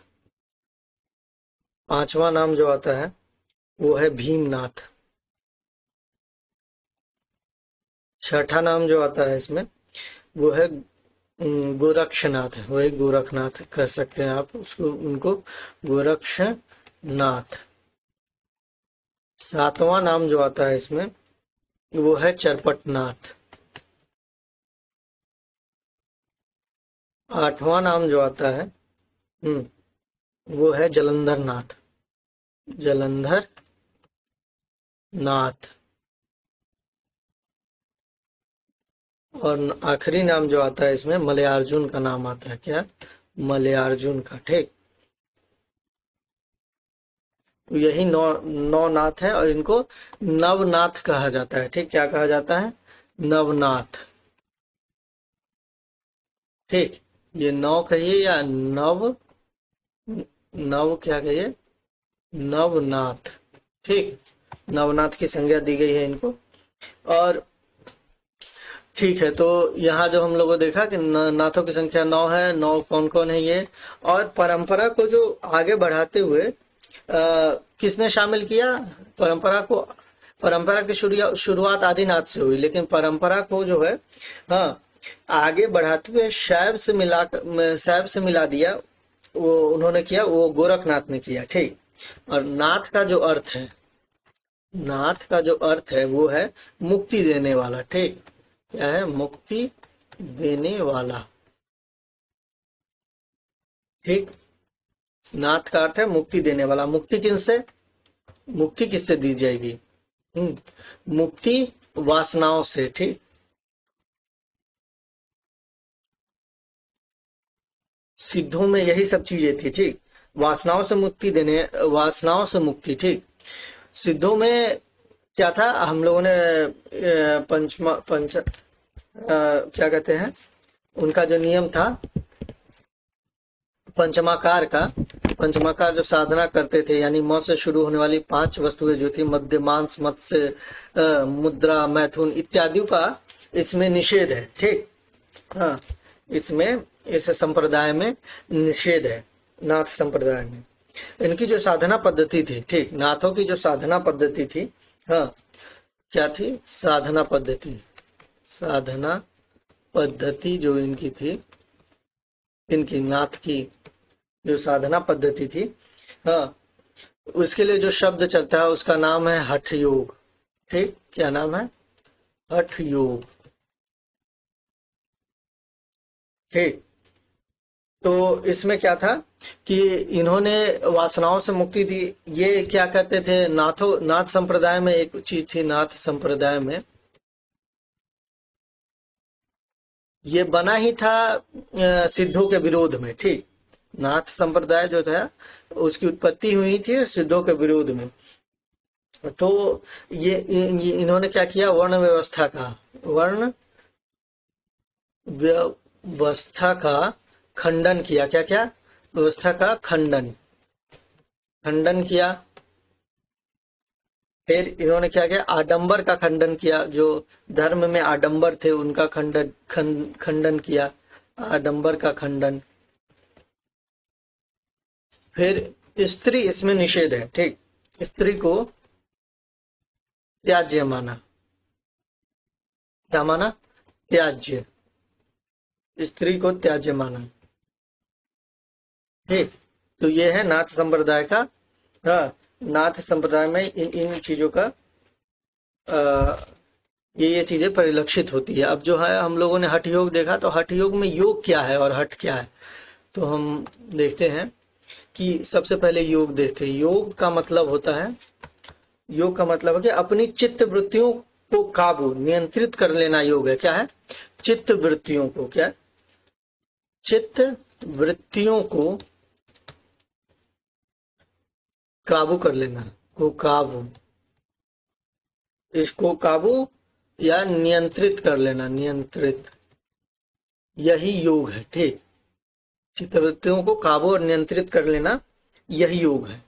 पांचवा नाम जो आता है वो है भीमनाथ। छठा नाम जो आता है इसमें वो है गोरक्षनाथ, वही गोरखनाथ कह सकते हैं आप उसको, उनको गोरक्षनाथ। सातवां नाम जो आता है इसमें वो है चरपटनाथ। आठवां नाम जो आता है वो है जलंधर नाथ, जलंधर नाथ। और आखिरी नाम जो आता है इसमें मलयार्जुन का नाम आता है, क्या, मलयार्जुन का, ठीक। तो यही नौ नौ नाथ है और इनको नवनाथ कहा जाता है। ठीक, क्या कहा जाता है? नवनाथ। ठीक, ये नौ कहिए या नव, नव क्या कहिए, नवनाथ। ठीक, नवनाथ की संज्ञा दी गई है इनको। और ठीक है, तो यहाँ जो हम लोगों को देखा कि नाथों की संख्या नौ है। नौ कौन कौन है ये? और परंपरा को जो आगे बढ़ाते हुए किसने शामिल किया परंपरा को? परंपरा की शुरुआत आदिनाथ से हुई, लेकिन परंपरा को जो है, हाँ, आगे बढ़ाते हुए शैव से मिला दिया। वो उन्होंने किया, वो गोरखनाथ ने किया। ठीक, और नाथ का जो अर्थ है, नाथ का जो अर्थ है वो है मुक्ति देने वाला। ठीक, क्या है? मुक्ति देने वाला। ठीक, नाथ का अर्थ है मुक्ति देने वाला। मुक्ति किससे? मुक्ति किससे दी जाएगी? मुक्ति वासनाओं से। ठीक, सिद्धों में यही सब चीजें थी। ठीक, वासनाओं से मुक्ति देने, वासनाओं से मुक्ति। ठीक, सिद्धों में क्या था? हम लोगों ने क्या कहते हैं, उनका जो नियम था पंचमाकार का, पंचमाकार जो साधना करते थे, यानी मौ से शुरू होने वाली 5 वस्तुएं जो थी, मध्य, मांस, मत्स्य, मुद्रा, मैथुन इत्यादि का इसमें निषेध है। ठीक, हाँ, इसमें इस संप्रदाय में निषेध है, नाथ संप्रदाय में। इनकी जो साधना पद्धति थी, ठीक, नाथों की जो साधना पद्धति थी, हाँ, क्या थी? साधना पद्धति, साधना पद्धति जो इनकी थी, इनकी नाथ की जो साधना पद्धति थी, हाँ, उसके लिए जो शब्द चलता है उसका नाम है हठ योग। ठीक, क्या नाम है? हठ योग। ठीक, तो इसमें क्या था कि इन्होंने वासनाओं से मुक्ति दी। ये क्या कहते थे? नाथ संप्रदाय में एक चीज थी, नाथ संप्रदाय में ये बना ही था सिद्धों के विरोध में। ठीक, नाथ संप्रदाय जो था उसकी उत्पत्ति हुई थी सिद्धों के विरोध में। तो इन्होंने क्या किया? वर्ण व्यवस्था का, वर्ण व्यवस्था का खंडन किया। क्या क्या? व्यवस्था का खंडन, खंडन किया। फिर इन्होंने क्या किया? आडंबर का खंडन किया। जो धर्म में आडंबर थे उनका खंडन किया, आडंबर का खंडन। फिर स्त्री, इसमें निषेध है। ठीक, स्त्री को त्याज्य माना। क्या माना? त्याज्य, स्त्री को त्याज्य माना। ठीक, तो ये है नाथ संप्रदाय का। हाँ, नाथ संप्रदाय में इन इन चीजों का ये चीजें परिलक्षित होती है। अब जो है हम लोगों ने हठ योग देखा, तो हठ योग में योग क्या है और हठ क्या है, तो हम देखते हैं कि सबसे पहले योग देखते हैं। योग का मतलब होता है, योग का मतलब है कि अपनी चित्त वृत्तियों को काबू, नियंत्रित कर लेना। योग है, क्या है? चित्त वृत्तियों को, क्या? चित्त वृत्तियों को काबू कर लेना, को काबू, इसको काबू या नियंत्रित कर लेना, नियंत्रित, यही योग है। ठीक, चित्तवृत्तियों को काबू और नियंत्रित कर लेना, यही योग है।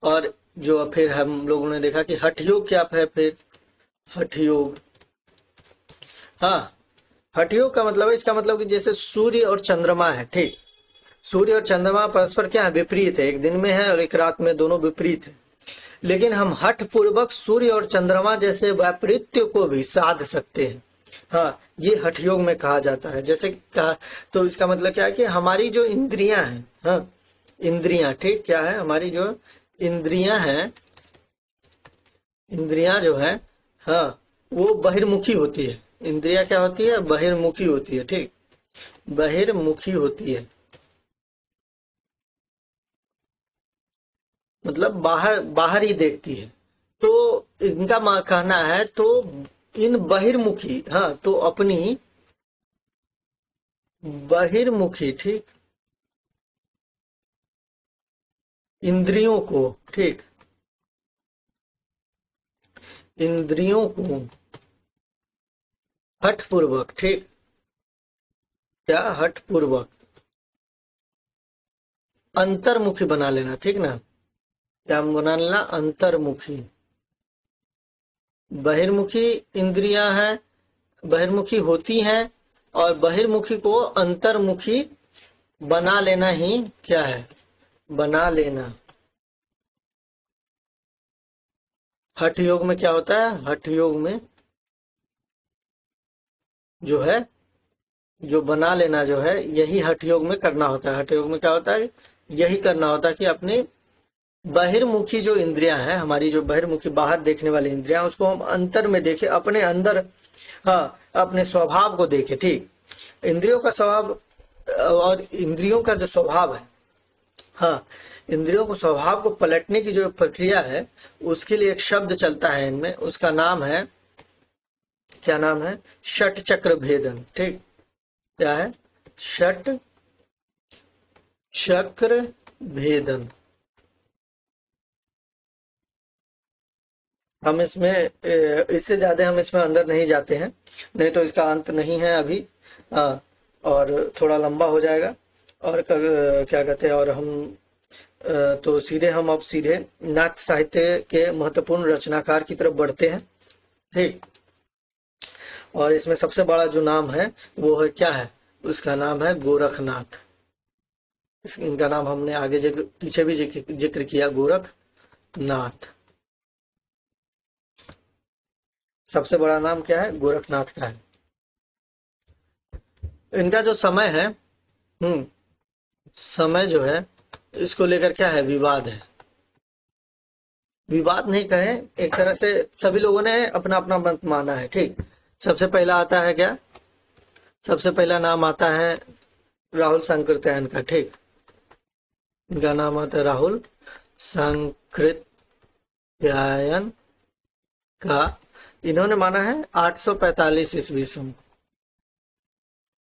और जो फिर हम लोगों ने देखा कि हठ योग क्या है। फिर हठ योग, हाँ, हठ योग का मतलब है, इसका मतलब कि जैसे सूर्य और चंद्रमा है। ठीक, सूर्य और चंद्रमा परस्पर क्या है? विपरीत है, एक दिन में है और एक रात में, दोनों विपरीत है। लेकिन हम हठ पूर्वक सूर्य और चंद्रमा जैसे वैपरीत्य को भी साध सकते हैं। हाँ, ये हठ योग में कहा जाता है। जैसे कहा, तो इसका मतलब क्या है कि हमारी जो इंद्रियां हैं, हाँ, इंद्रियां, ठीक, क्या है? हमारी जो इंद्रियां हैं, इंद्रियां जो है, हाँ, वो बहिर्मुखी होती है। इंद्रियां क्या होती है? बहिर्मुखी होती है। ठीक, बहिर्मुखी होती है, मतलब बाहर बाहर ही देखती है। तो इनका कहना है, तो इन बहिर्मुखी, हाँ, तो अपनी बहिर्मुखी, ठीक, इंद्रियों को, ठीक, इंद्रियों को हठपूर्वक, ठीक, क्या हठपूर्वक अंतर्मुखी बना लेना, ठीक ना, क्या बना लेना, अंतर्मुखी। बहिर्मुखी इंद्रियां हैं, बहिर्मुखी होती हैं, और बहिर्मुखी को अंतर्मुखी बना लेना ही क्या है, बना लेना। हठ योग में क्या होता है, हठ योग में जो है, जो बना लेना जो है, यही हठ योग में करना होता है। हठ योग में क्या होता है, यही करना होता है कि अपनी बहिर्मुखी जो इंद्रियां हैं हमारी, जो बहिर्मुखी बाहर देखने वाली इंद्रियां, उसको हम अंतर में देखें, अपने अंदर, हाँ, अपने स्वभाव को देखें, ठीक। इंद्रियों का स्वभाव, और इंद्रियों का जो स्वभाव है, हाँ, इंद्रियों को स्वभाव को पलटने की जो प्रक्रिया है, उसके लिए एक शब्द चलता है इनमें, उसका नाम है, क्या नाम है, षट चक्र भेदन, ठीक। क्या है, षट चक्र भेदन। हम इसमें इससे ज्यादा हम इसमें अंदर नहीं जाते हैं, नहीं तो इसका अंत नहीं है अभी, और थोड़ा लंबा हो जाएगा। और क्या कहते हैं, और हम तो सीधे हम अब सीधे नाट्य साहित्य के महत्वपूर्ण रचनाकार की तरफ बढ़ते हैं, ठीक। और इसमें सबसे बड़ा जो नाम है वो है, क्या है, उसका नाम है गोरखनाथ। इनका नाम हमने आगे पीछे भी जिक्र किया, गोरखनाथ। सबसे बड़ा नाम क्या है, गोरखनाथ का है। इनका जो समय है, समय जो है, इसको लेकर क्या है, विवाद है। विवाद नहीं कहे, एक तरह से सभी लोगों ने अपना अपना मत माना है, ठीक। सबसे पहला आता है क्या, सबसे पहला नाम आता है राहुल सांकृत्यायन का, ठीक। इनका नाम आता है राहुल सांकृत्यायन का। इन्होंने माना है 845 ईस्वी में।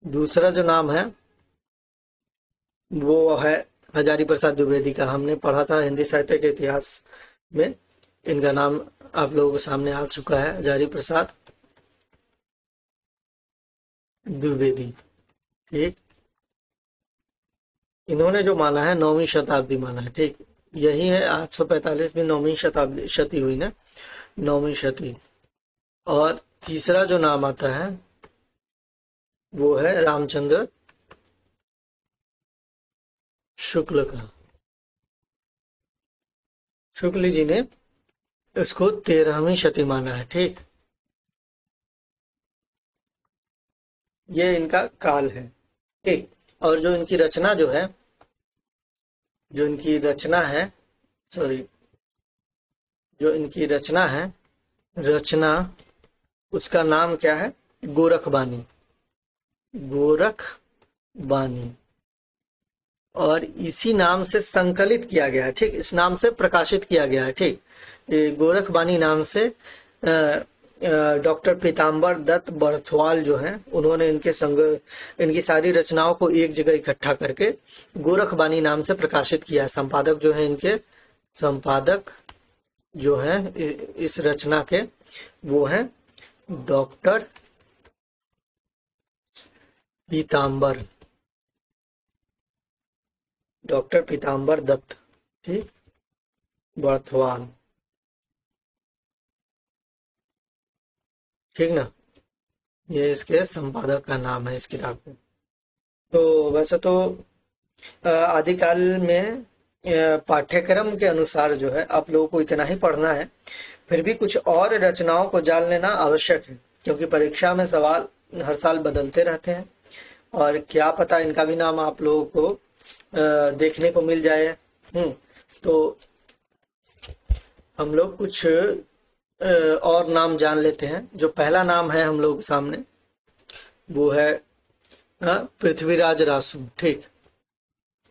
दूसरा जो नाम है वो है हजारी प्रसाद द्विवेदी का। हमने पढ़ा था हिंदी साहित्य के इतिहास में, इनका नाम आप लोगों के सामने आ चुका है, हजारी प्रसाद द्विवेदी, ठीक। इन्होंने जो माना है 9वीं शताब्दी माना है, ठीक। यही है 845 में 9वीं शताब्दी, शती हुई ना, 9वीं शती। और तीसरा जो नाम आता है वो है रामचंद्र शुक्ल का। शुक्ल जी ने इसको 13वीं शती माना है, ठीक। ये इनका काल है, ठीक। और जो इनकी रचना जो है, जो इनकी रचना है, सॉरी, जो इनकी रचना है, रचना, उसका नाम क्या है, गोरखबानी, गोरखबानी। और इसी नाम से संकलित किया गया है, ठीक। इस नाम से प्रकाशित किया गया है, ठीक। गोरखबानी नाम से डॉक्टर पीताम्बर दत्त बर्थवाल जो हैं, उन्होंने इनकी सारी रचनाओं को एक जगह इकट्ठा करके गोरखबानी नाम से प्रकाशित किया है। संपादक जो है इनके, संपादक जो है इस रचना के, वो है डॉक्टर पीताम्बर, डॉक्टर पीताम्बर दत्त, ठीक, बर्थवाल, ठीक ना। ये इसके संपादक का नाम है इस किताब के। तो वैसे तो आदिकाल में पाठ्यक्रम के अनुसार जो है आप लोगों को इतना ही पढ़ना है, फिर भी कुछ और रचनाओं को जान लेना आवश्यक है, क्योंकि परीक्षा में सवाल हर साल बदलते रहते हैं, और क्या पता इनका भी नाम आप लोगों को देखने को मिल जाए। तो हम लोग कुछ और नाम जान लेते हैं। जो पहला नाम है हम लोग सामने, वो है पृथ्वीराज रासू, ठीक।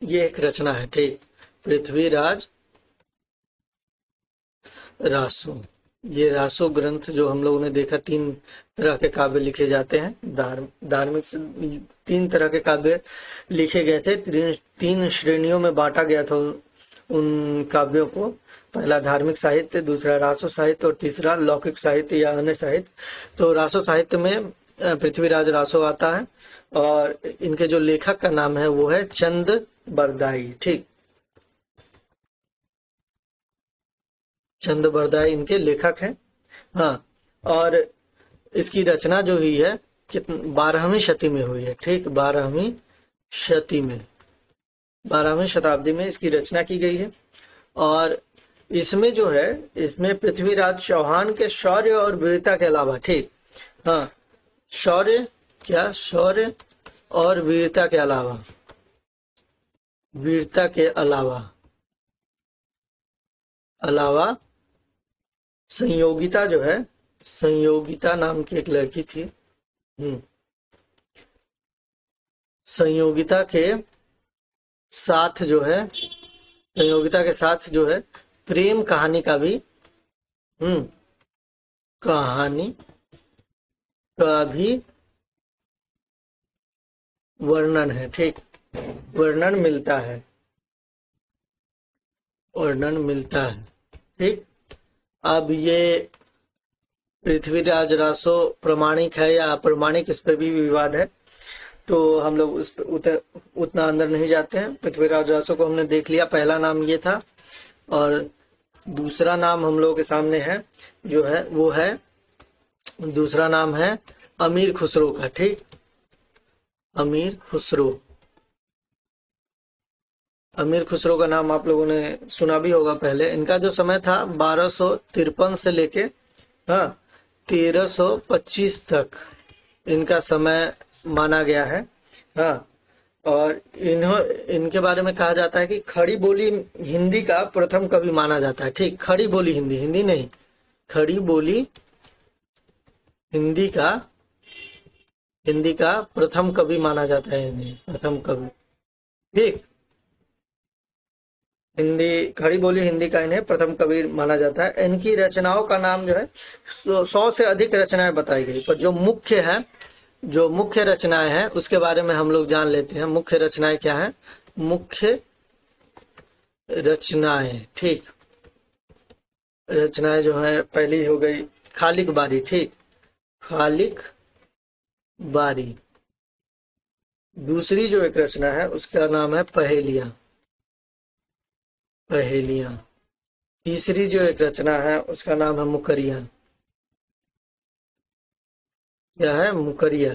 ये एक रचना है, ठीक, पृथ्वीराज रासू। ये रासो ग्रंथ जो हम लोगों ने देखा, 3 तरह के काव्य लिखे जाते हैं, धार्मिक 3 तरह के काव्य लिखे गए थे, 3 श्रेणियों में बांटा गया था उन काव्यों को। पहला धार्मिक साहित्य, दूसरा रासो साहित्य और तीसरा लौकिक साहित्य या अन्य साहित्य। तो रासो साहित्य में पृथ्वीराज रासो आता है और इनके जो लेखक का नाम है वो है चंद बरदाई। ठीक, चंद बरदाई इनके लेखक हैं। हाँ, और इसकी रचना जो हुई है कितनी 12वीं शती में हुई है। ठीक, 12वीं शती में, 12वीं शताब्दी में इसकी रचना की गई है। और इसमें जो है, इसमें पृथ्वीराज चौहान के शौर्य और वीरता के अलावा, ठीक, हाँ, शौर्य, क्या शौर्य और वीरता के अलावा, वीरता के अलावा अलावा संयोगिता जो है, संयोगिता नाम की एक लड़की थी, संयोगिता के साथ जो है, संयोगिता के साथ जो है प्रेम कहानी का भी, कहानी का भी वर्णन है। ठीक, वर्णन मिलता है, वर्णन मिलता है। ठीक, अब ये पृथ्वीराज रासो प्रमाणिक है या अप्रमाणिक, इस पर भी विवाद है, तो हम लोग उस पर उतना अंदर नहीं जाते हैं। पृथ्वीराज रासो को हमने देख लिया, पहला नाम ये था। और दूसरा नाम हम लोगों के सामने है, जो है वो है, दूसरा नाम है अमीर खुसरो का। ठीक, अमीर खुसरो, अमीर खुसरो का नाम आप लोगों ने सुना भी होगा पहले। इनका जो समय था 1253 से लेके, हाँ, 1325 तक इनका समय माना गया है। हाँ, और इनके बारे में कहा जाता है कि खड़ी बोली हिंदी का प्रथम कवि माना जाता है। ठीक, खड़ी बोली हिंदी, हिंदी नहीं, खड़ी बोली हिंदी का प्रथम कवि माना जाता है, इन्हें प्रथम कवि। ठीक, हिंदी, खड़ी बोली हिंदी का इन्हें प्रथम कवि माना जाता है। इनकी रचनाओं का नाम जो है 100 से अधिक रचनाएं बताई गई, पर जो मुख्य है, जो मुख्य रचनाएं हैं उसके बारे में हम लोग जान लेते हैं। मुख्य रचनाएं क्या है? मुख्य रचनाएं, ठीक, रचनाएं जो है, पहली हो गई खालिक बारी। ठीक, खालिक बारी। दूसरी जो एक रचना है उसका नाम है पहेलियां, पहेलियां। तीसरी जो एक रचना है उसका नाम है मुकरिया, क्या है? मुकरिया।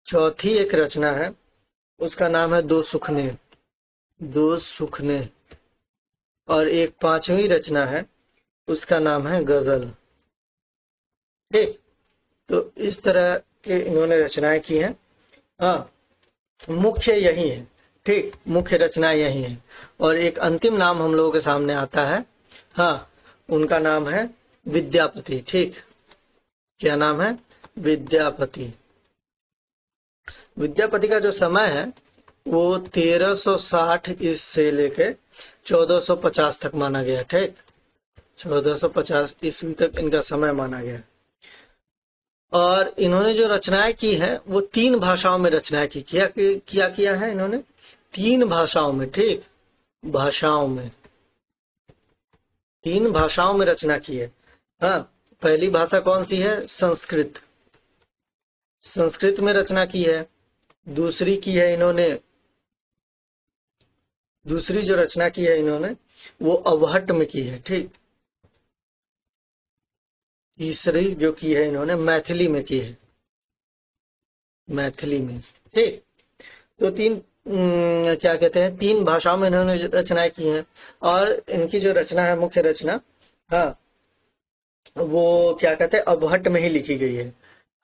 चौथी एक रचना है उसका नाम है दो सुखने, दो सुखने। और एक पांचवी रचना है उसका नाम है गजल। ठीक, तो इस तरह के इन्होंने रचनाएं की हैं। हाँ, मुख्य यही है। ठीक, मुख्य रचना यही है। और एक अंतिम नाम हम लोगों के सामने आता है, हाँ, उनका नाम है विद्यापति। ठीक, क्या नाम है? विद्यापति। विद्यापति का जो समय है वो 1360 से लेके 1450 तक माना गया। ठीक, 1450 ईस्वी तक इनका समय माना गया। और इन्होंने जो रचनाएं की है वो 3 भाषाओं में रचनाएं की, किया है इन्होंने 3 भाषाओं में। ठीक, भाषाओं में, 3 भाषाओं में रचना की है। हाँ, पहली भाषा कौन सी है? संस्कृत, संस्कृत में रचना की है। दूसरी की है इन्होंने, दूसरी जो रचना की है इन्होंने वो अवहट्ट में की है। ठीक, तीसरी जो की है इन्होंने मैथिली में की है, मैथिली में। ठीक, तो 3 क्या कहते हैं, 3 भाषाओं में इन्होंने रचनाएं की हैं। और इनकी जो रचना है, मुख्य रचना, हाँ, वो क्या कहते हैं, अवहट्ट में ही लिखी गई है,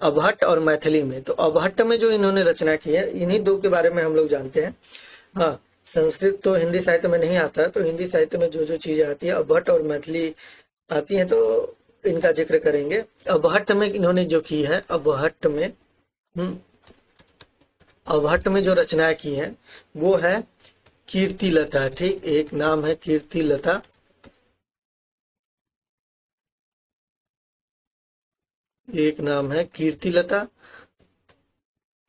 अवहट्ट और मैथिली में। तो अवहट्ट में जो इन्होंने रचना की है, इन्हीं 2 के बारे में हम लोग जानते हैं। हाँ, संस्कृत तो हिंदी साहित्य में नहीं आता, तो हिंदी साहित्य में जो जो चीजें आती है, अवहट्ट और मैथिली आती हैं, तो इनका जिक्र करेंगे। अवहट्ट में इन्होंने जो की है, अवहट्ट में, अवहट्ट में जो रचनाएं की हैं वो है कीर्तिलता। ठीक, एक नाम है कीर्तिलता, एक नाम है कीर्तिलता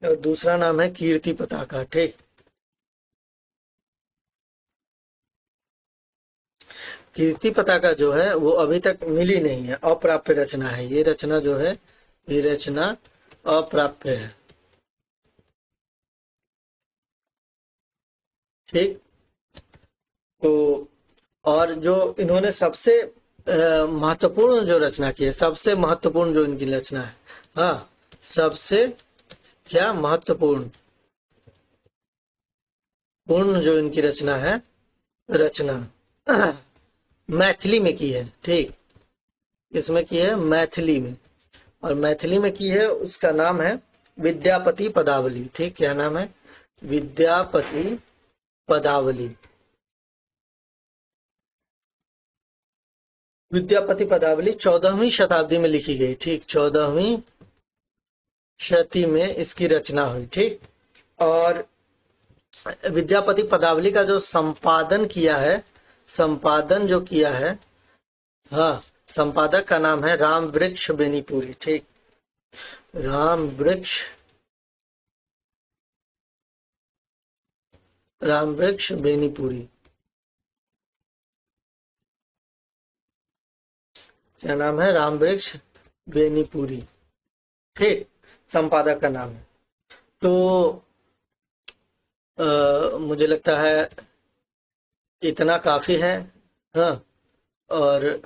और दूसरा नाम है कीर्ति पताका। ठीक, कीर्ति पताका जो है वो अभी तक मिली नहीं है, अप्राप्य रचना है। ये रचना जो है, ये रचना अप्राप्य है। ठीक। तो और जो इन्होंने सबसे महत्वपूर्ण जो रचना की है, सबसे महत्वपूर्ण जो इनकी रचना है, हाँ, सबसे क्या महत्वपूर्ण पूर्ण जो इनकी रचना है, रचना मैथिली में की है। ठीक, इसमें की है मैथिली में, और मैथिली में की है, उसका नाम है विद्यापति पदावली। ठीक, क्या नाम है? विद्यापति पदावली। विद्यापति पदावली 14वीं शताब्दी में लिखी गई। ठीक, 14वीं शती में इसकी रचना हुई। ठीक, और विद्यापति पदावली का जो संपादन किया है, संपादन जो किया है, हाँ, संपादक का नाम है राम वृक्ष बेनीपुरी। ठीक, राम वृक्ष बेनीपुरी। क्या नाम है? राम वृक्ष बेनीपुरी। ठीक, संपादक का नाम है। तो मुझे लगता है इतना काफी है। हाँ, और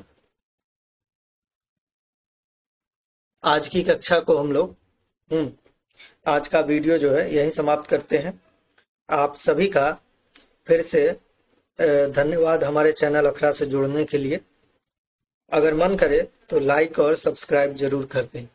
आज की कक्षा को हम लोग आज का वीडियो जो है यहीं समाप्त करते हैं। आप सभी का फिर से धन्यवाद हमारे चैनल अखरा से जुड़ने के लिए। अगर मन करे तो लाइक और सब्सक्राइब जरूर कर दें।